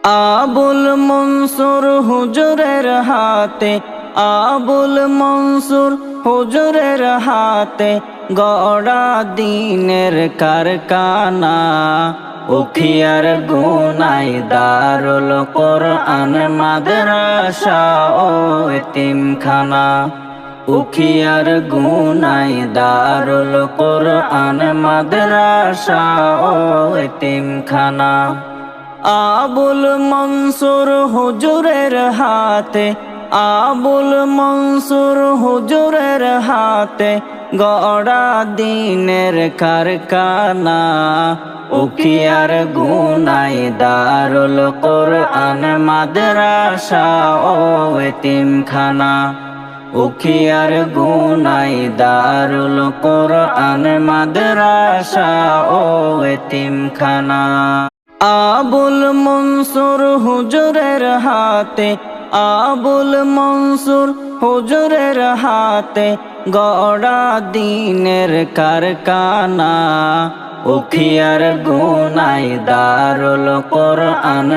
আবুল মনসুর হুজুরের হাতে, আবুল মনসুর হুজুরের হাতে গড়া দিনের কারখানা। উখিয়ার গুনাই দারুল কোরআন মাদ্রাসা ও এতিমখানা। উখিয়ার গুনাই দারুল কোরআন মাদ্রাসা ও এতিমখানা। আবুল মনসুর হুজুরের হাতে, আবুল মনসুর হুজুরের হাতে গড়া দিনের কারখানা। উখিয়ার গুনাই দারুল কোরআন মাদ্রাসা ও এতিমখানা। উখিয়ার গুনাই দারুল কোরআন মাদ্রাসা ও এতিমখানা। আবুল মনসুর হুজুরের হাতে, আবুল মনসুর হুজুরের হাতে গড়া দিনের কারখানা। উখিয়ার গুনাই দারুল কোরআন